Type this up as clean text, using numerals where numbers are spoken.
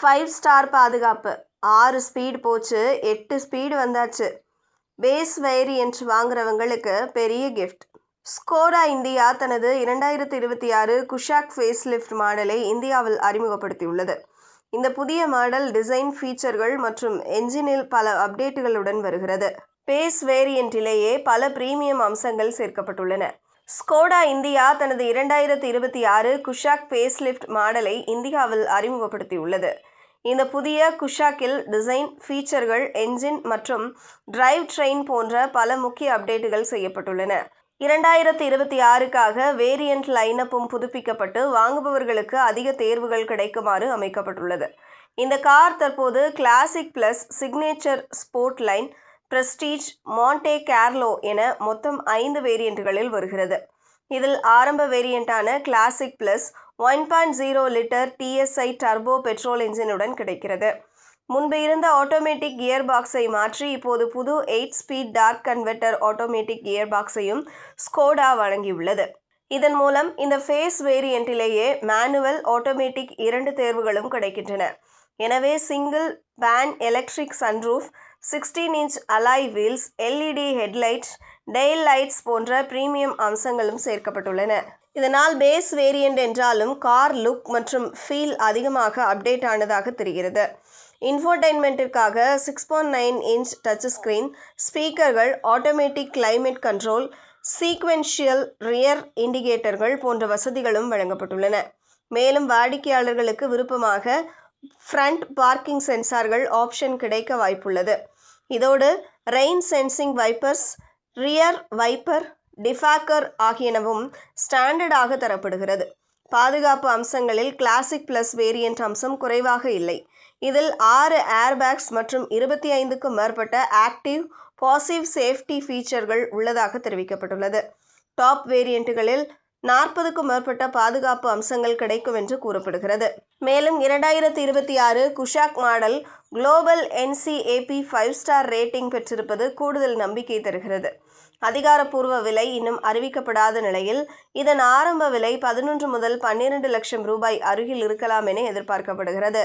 5 star பாதுகாப்பு 6 speed போச்சு 8 speed வந்தாச்சு. பேஸ் வேரியன்ட் வாங்குறவங்களுக்கு பெரிய கிஃப்ட். ஸ்கோடா இந்தியா தனது 2026 குஷாக் ஃபேஸ் லிஃப்ட் மாடலை இந்தியாவில் அறிமுகப்படுத்தியுள்ளது. இந்த புதிய மாடல் டிசைன், ஃபீச்சர்கள் மற்றும் என்ஜினில் பல அப்டேட்டுகளுடன் வருகிறது. பேஸ் வேரியன்ட்டிலேயே பல பிரீமியம் அம்சங்கள் சேர்க்கப்பட்டுள்ளன. ஸ்கோடா இந்தியா தனது 2026 குஷாக் ஃபேஸ் லிஃப்ட் மாடலை இந்தியாவில் அறிமுகப்படுத்தியுள்ளது. இந்த புதிய குஷாக்கில் டிசைன், ஃபீச்சர்கள், என்ஜின் மற்றும் டிரைவ் ட்ரெயின் போன்ற பல முக்கிய அப்டேட்டுகள் செய்யப்பட்டுள்ளன. 2026க்காக வேரியன்ட் லைனப்பும் புதுப்பிக்கப்பட்டு வாங்குபவர்களுக்கு அதிக தேர்வுகள் கிடைக்குமாறு அமைக்கப்பட்டுள்ளது. இந்த கார் தற்போது classic plus, signature, sport line, prestige, Monte Carlo என மொத்தம் 5 வேரியன்ட்களில் வருகிறது. இதில் ஆரம்ப வேரியண்டான classic plus 1.0 litre TSI turbo petrol என்ஜினுடன் கிடைக்கிறது. முன்பு இருந்த ஆட்டோமேட்டிக் கியர் பாக்ஸை மாற்றி இப்போது புது 8 speed torque converter automatic gear பாக்ஸையும் ஸ்கோடா வழங்கியுள்ளது. இதன் மூலம் இந்த ஃபேஸ் வேரியன்ட்டிலேயே மேனுவல், ஆட்டோமேட்டிக் 2 தேர்வுகளும் கிடைக்கின்றன. எனவே single pane electric sunroof, 16 inch alloy wheels, LED headlight, tail lights போன்ற பிரீமியம் அம்சங்களும் சேர்க்கப்பட்டுள்ளன. இதனால் பேஸ் வேரியன்ட் என்றாலும் கார் லுக் மற்றும் ஃபீல் அதிகமாக அப்டேட் ஆனதாக தெரிகிறது. இன்ஃபோடெயின்மெண்ட்டிற்காக 6.9 inch touch screen, speakers, automatic climate control, sequential rear இண்டிகேட்டர்கள் போன்ற வசதிகளும் வழங்கப்பட்டுள்ளன. மேலும் வாடிக்கையாளர்களுக்கு விருப்பமாக ஃப்ரண்ட் பார்க்கிங் சென்சார்கள் ஆப்ஷன் கிடைக்க வாய்ப்புள்ளது. இதோடு rain sensing wipers, rear wiper defogger ஆகியனவும் ஸ்டாண்டர்டாக தரப்படுகிறது. பாதுகாப்பு அம்சங்களில் கிளாசிக் பிளஸ் வேரியன்ட் அம்சம் குறைவாக இல்லை. இதில் 6 ஏர்பேக்ஸ் மற்றும் 25க்கும் மேற்பட்ட ஆக்டிவ், பாசிவ் சேஃப்டி ஃபீச்சர்கள் உள்ளதாக தெரிவிக்கப்பட்டுள்ளது. டாப் வேரியன்ட்களில் 40க்கும் மேற்பட்ட பாதுகாப்பு அம்சங்கள் கிடைக்கும் என்று கூறப்படுகிறது. மேலும் 2026 Kushaq model global NCAP 5 star rating பெற்றிருப்பது கூடுதல் நம்பிக்கை தருகிறது. அதிகாரப்பூர்வ விலை இன்னும் அறிவிக்கப்படாத நிலையில் இதன் ஆரம்ப விலை 11 முதல் 12 லட்சம் ரூபாய் அருகில் இருக்கலாம் என எதிர்பார்க்கப்படுகிறது.